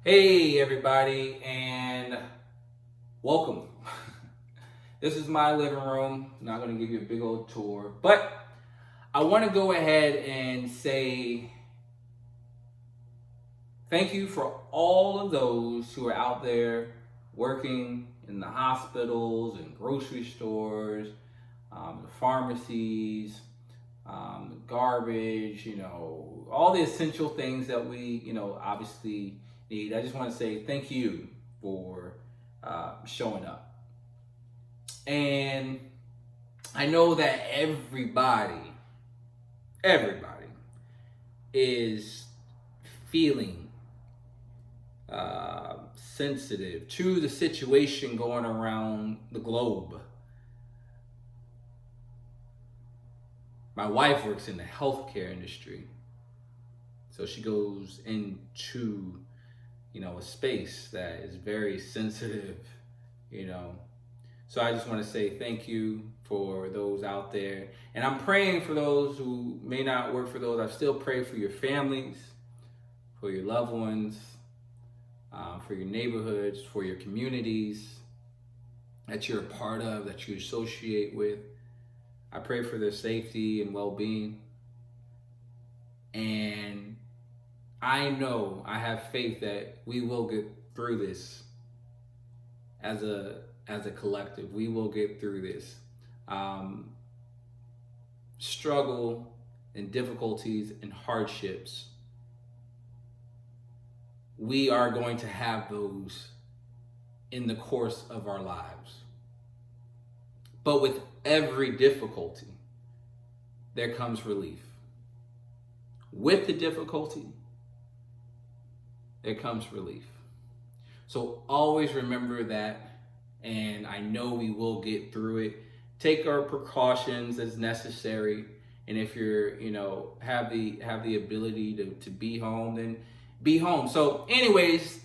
Hey, everybody, and welcome. This is my living room. I'm not going to give you a big old tour, but I want to go ahead and say thank you for all of those who are out there working in the hospitals and grocery stores, the pharmacies, the garbage, all the essential things that we, obviously need. I just want to say thank you for showing up. And I know that everybody is feeling sensitive to the situation going around the globe. My wife works in the healthcare industry, so she goes into, a space that is very sensitive, you know. So I just want to say thank you for those out there. And I'm praying for those who may not work for those. I still pray for your families, for your loved ones, for your neighborhoods, for your communities that you're a part of, that you associate with. I pray for their safety and well being. And I know, I have faith that we will get through this as a collective. We will get through this. Struggle and difficulties and hardships, we are going to have those in the course of our lives. But with every difficulty, there comes relief. With the difficulty, there comes relief. So always remember that, and I know we will get through it. Take our precautions as necessary, and if you're, have the ability to be home, then be home. So, anyways,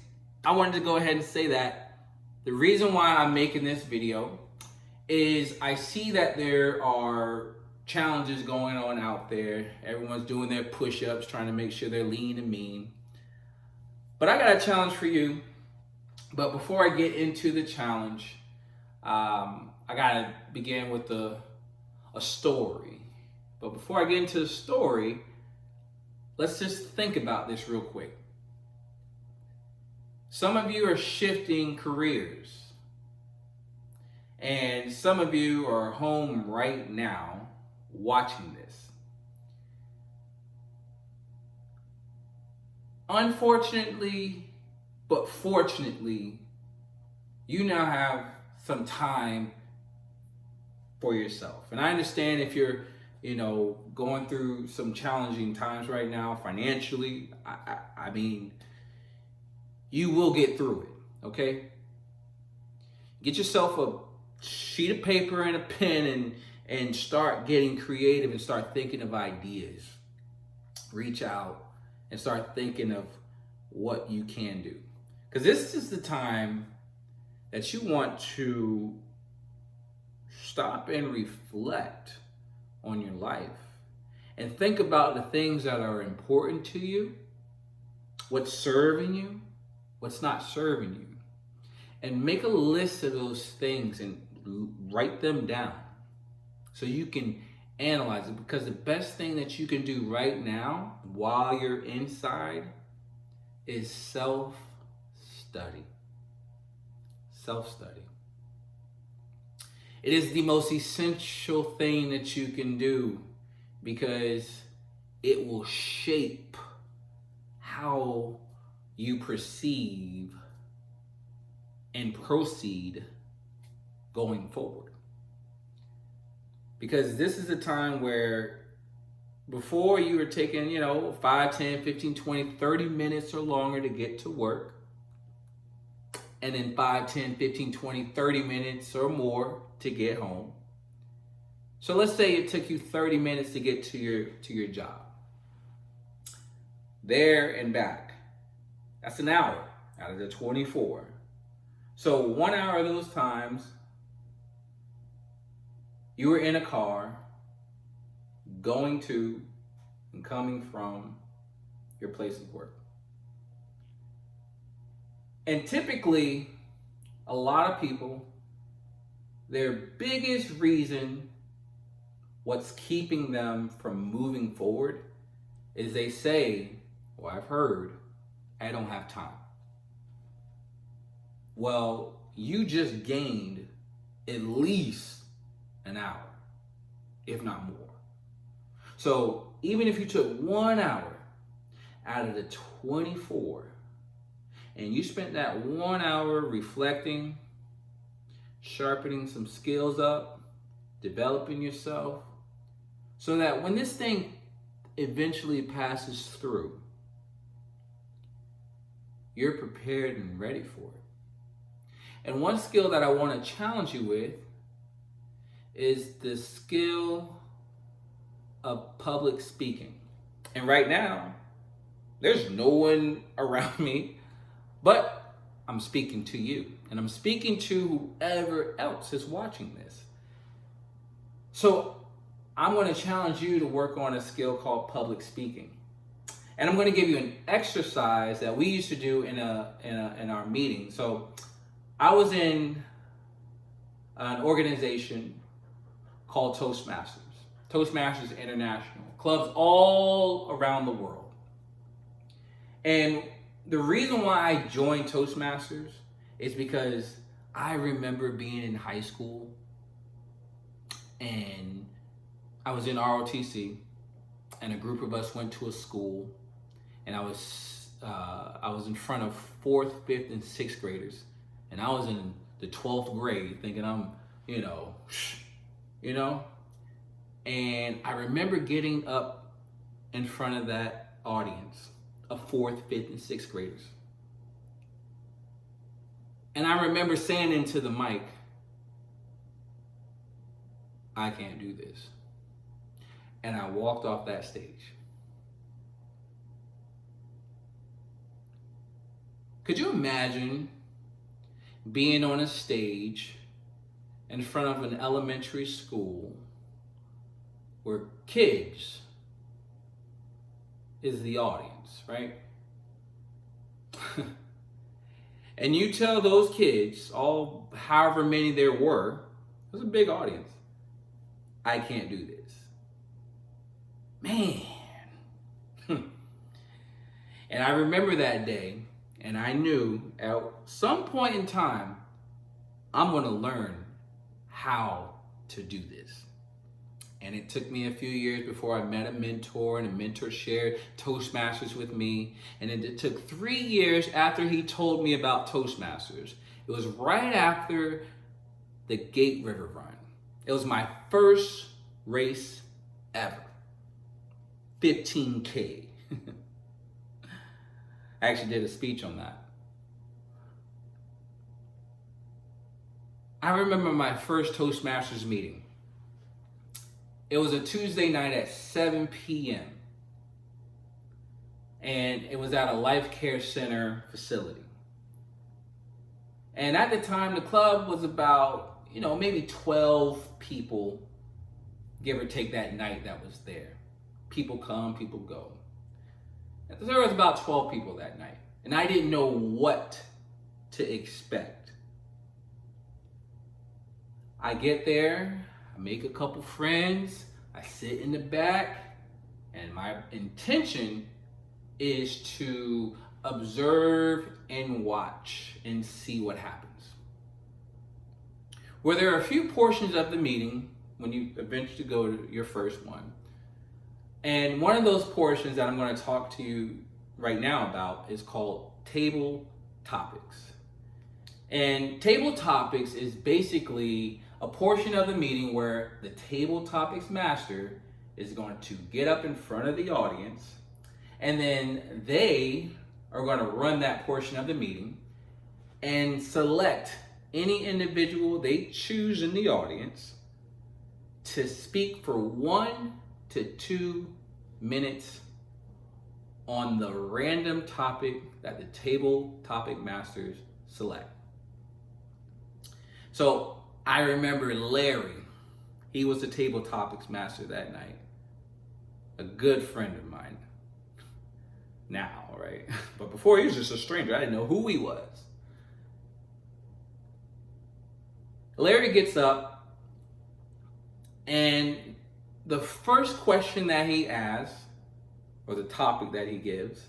I wanted to go ahead and say that the reason why I'm making this video is I see that there are challenges going on out there. Everyone's doing their push-ups, trying to make sure they're lean and mean. But I got a challenge for you. But before I get into the challenge, I gotta begin with a story. But before I get into the story, let's just think about this real quick. Some of you are shifting careers, and some of you are home right now watching this. Unfortunately, but fortunately, you now have some time for yourself. And I understand if you're, going through some challenging times right now financially. I mean, you will get through it, okay? Get yourself a sheet of paper and a pen and start getting creative and start thinking of ideas. Reach out and start thinking of what you can do. Because this is the time that you want to stop and reflect on your life and think about the things that are important to you, what's serving you, what's not serving you, and make a list of those things and write them down so you can analyze it. Because the best thing that you can do right now while you're inside is self-study. Self-study. It is the most essential thing that you can do because it will shape how you perceive and proceed going forward. Because this is a time where before you were taking, 5, 10, 15, 20, 30 minutes or longer to get to work. And then 5, 10, 15, 20, 30 minutes or more to get home. So let's say it took you 30 minutes to get to your job. There and back. That's an hour out of the 24. So 1 hour of those times, you were in a car going to and coming from your place of work. And typically, a lot of people, their biggest reason what's keeping them from moving forward is they say, well, I've heard, I don't have time. Well, you just gained at least an hour, if not more. So even if you took 1 hour out of the 24 and you spent that 1 hour reflecting, sharpening some skills up, developing yourself, so that when this thing eventually passes through, you're prepared and ready for it. And one skill that I want to challenge you with is the skill of public speaking. And right now, there's no one around me, but I'm speaking to you. And I'm speaking to whoever else is watching this. So I'm going to challenge you to work on a skill called public speaking. And I'm going to give you an exercise that we used to do in our meeting. So I was in an organization called Toastmasters. Toastmasters International. Clubs all around the world. And the reason why I joined Toastmasters is because I remember being in high school and I was in ROTC and a group of us went to a school and I was in front of 4th, 5th, and 6th graders. And I was in the 12th grade thinking I'm, you know. And I remember getting up in front of that audience of 4th, 5th, and 6th graders. And I remember saying into the mic, I can't do this. And I walked off that stage. Could you imagine being on a stage in front of an elementary school where kids is the audience, right? And you tell those kids, all however many there were, it was a big audience, I can't do this. Man. And I remember that day, and I knew at some point in time, I'm going to learn how to do this. And it took me a few years before I met a mentor, and a mentor shared Toastmasters with me. And it took 3 years after he told me about Toastmasters. It was right after the Gate River Run. It was my first race ever. 15K. I actually did a speech on that. I remember my first Toastmasters meeting. It was a Tuesday night at 7 p.m. And it was at a Life Care Center facility. And at the time, the club was about, maybe 12 people, give or take, that night that was there. People come, people go. And there was about 12 people that night. And I didn't know what to expect. I get there, I make a couple friends, I sit in the back, and my intention is to observe and watch and see what happens. Where there are a few portions of the meeting when you eventually go to your first one. And one of those portions that I'm going to talk to you right now about is called Table Topics. And Table Topics is basically a portion of the meeting where the Table Topics master is going to get up in front of the audience, and then they are going to run that portion of the meeting and select any individual they choose in the audience to speak for 1 to 2 minutes on the random topic that the Table Topic masters select. So I remember Larry, he was the Table Topics master that night. A good friend of mine now, right? But before, he was just a stranger. I didn't know who he was. Larry gets up, and the first question that he asks, or the topic that he gives,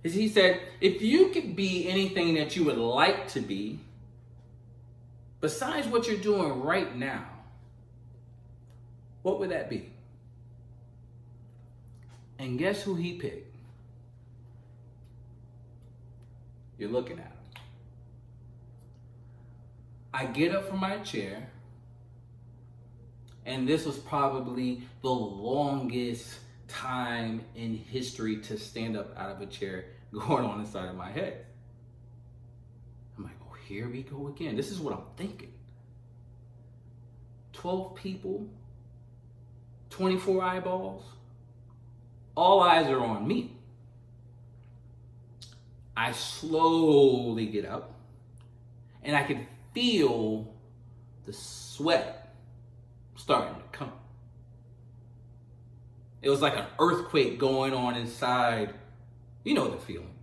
is he said, if you could be anything that you would like to be, besides what you're doing right now, what would that be? And guess who he picked? You're looking at him. I get up from my chair, and this was probably the longest time in history to stand up out of a chair going on the side of my head. I'm like, oh, here we go again. This is what I'm thinking. 12 people, 24 eyeballs, all eyes are on me. I slowly get up, and I can feel the sweat starting to come. It was like an earthquake going on inside. You know the feeling.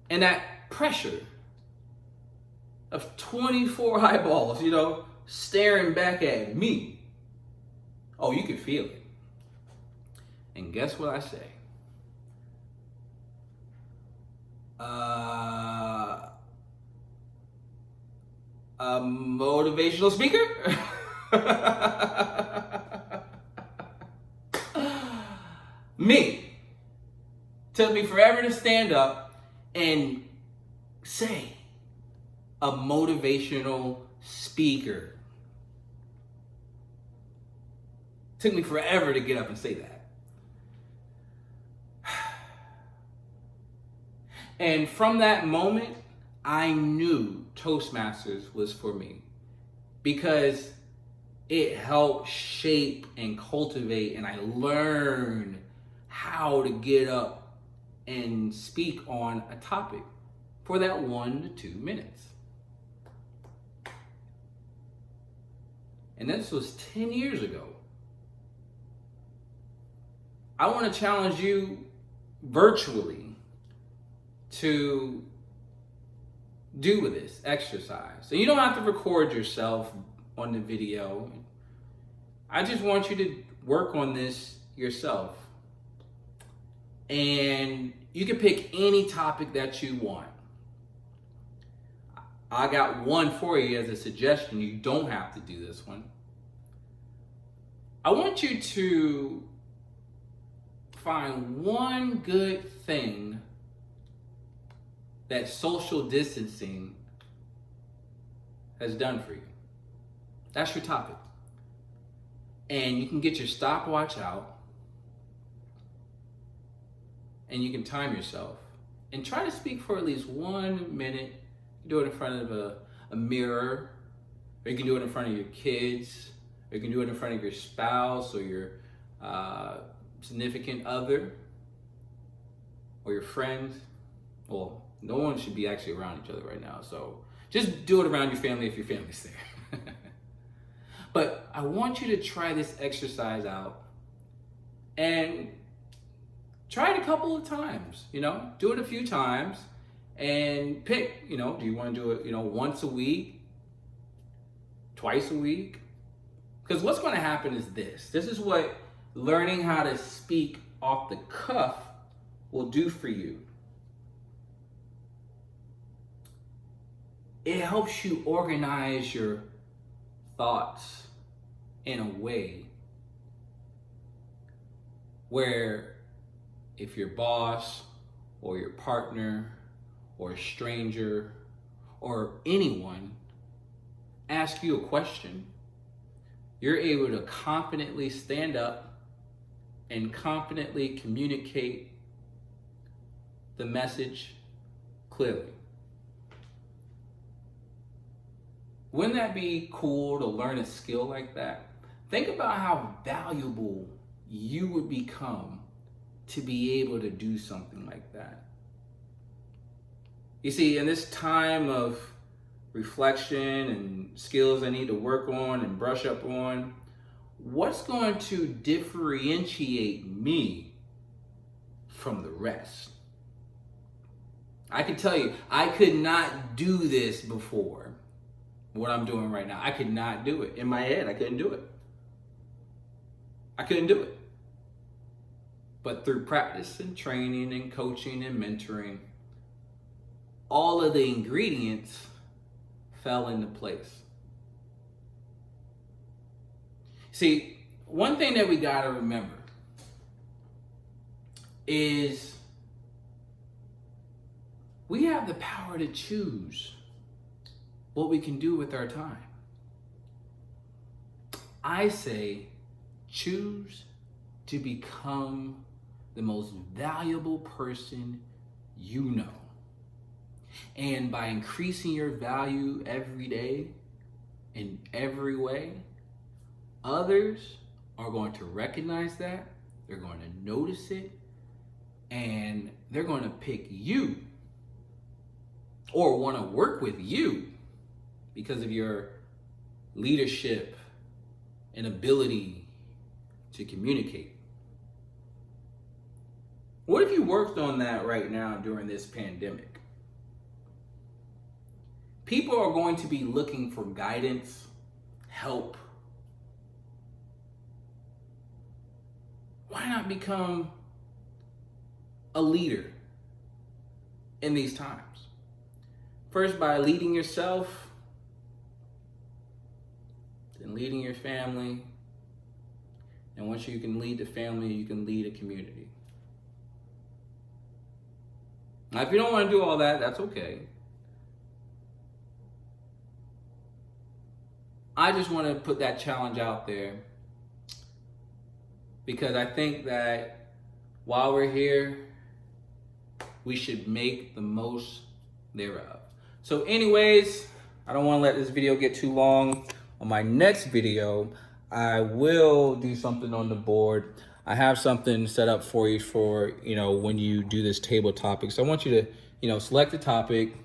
And that pressure of 24 eyeballs, staring back at me. Oh, you can feel it. And guess what I say? A motivational speaker? Me. Took me forever to stand up and say a motivational speaker. Took me forever to get up and say that. And from that moment, I knew Toastmasters was for me, because it helped shape and cultivate, and I learned how to get up and speak on a topic for that 1 to 2 minutes. And this was 10 years ago. I want to challenge you virtually to do this exercise. So you don't have to record yourself on the video. I just want you to work on this yourself. And you can pick any topic that you want. I got one for you as a suggestion. You don't have to do this one. I want you to find one good thing that social distancing has done for you. That's your topic. And you can get your stopwatch out, and you can time yourself and try to speak for at least 1 minute. You do it in front of a mirror, or you can do it in front of your kids, or you can do it in front of your spouse or your significant other or your friends. Well, no one should be actually around each other right now, so just do it around your family if your family's there. But I want you to try this exercise out and try it a couple of times, do it a few times and pick, do you want to do it, once a week, twice a week? Because what's going to happen is this is what learning how to speak off the cuff will do for you. It helps you organize your thoughts in a way where if your boss or your partner or a stranger or anyone asks you a question, you're able to confidently stand up and confidently communicate the message clearly. Wouldn't that be cool to learn a skill like that? Think about how valuable you would become to be able to do something like that. You see, in this time of reflection and skills I need to work on and brush up on, what's going to differentiate me from the rest? I can tell you, I could not do this before. What I'm doing right now, I could not do it. In my head, I couldn't do it. I couldn't do it. But through practice and training and coaching and mentoring, all of the ingredients fell into place. See, one thing that we got to remember is we have the power to choose what we can do with our time. I say, choose to become the most valuable person you know. And by increasing your value every day in every way, others are going to recognize that, they're going to notice it, and they're going to pick you or want to work with you because of your leadership and ability to communicate. What if you worked on that right now during this pandemic? People are going to be looking for guidance, help. Why not become a leader in these times? First, by leading yourself, then leading your family. And once you can lead the family, you can lead a community. Now, if you don't want to do all that, that's okay. I just want to put that challenge out there because I think that while we're here, we should make the most thereof. So anyways, I don't want to let this video get too long. On my next video, I will do something on the board. I have something set up for you for, when you do this table topic. So I want you to, select a topic.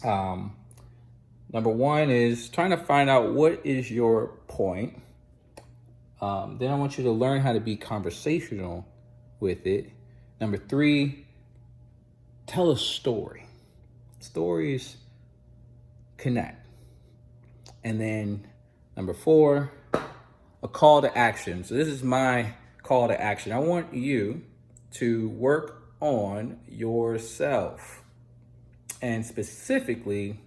Number one is trying to find out what is your point. Then I want you to learn how to be conversational with it. Number three, tell a story. Stories connect. And then number four, a call to action. So this is my call to action. I want you to work on yourself and specifically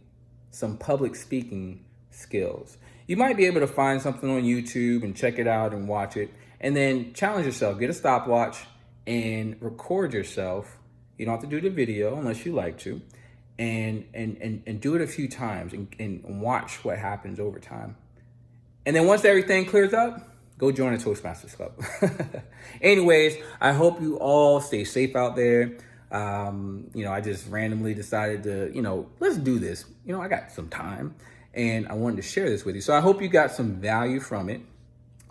some public speaking skills. You might be able to find something on YouTube and check it out and watch it, and then challenge yourself. Get a stopwatch and record yourself. You don't have to do the video unless you like to, and do it a few times and watch what happens over time. And then once everything clears up, go join a Toastmasters Club. Anyways, I hope you all stay safe out there. I just randomly decided to, let's do this. I got some time and I wanted to share this with you. So I hope you got some value from it.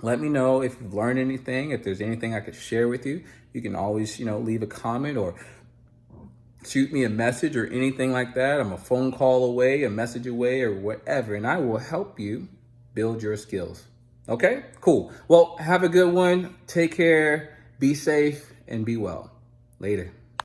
Let me know if you've learned anything, if there's anything I could share with you. You can always, leave a comment or shoot me a message or anything like that. I'm a phone call away, a message away, or whatever, and I will help you build your skills. Okay, cool. Well, have a good one. Take care, be safe, and be well. Later.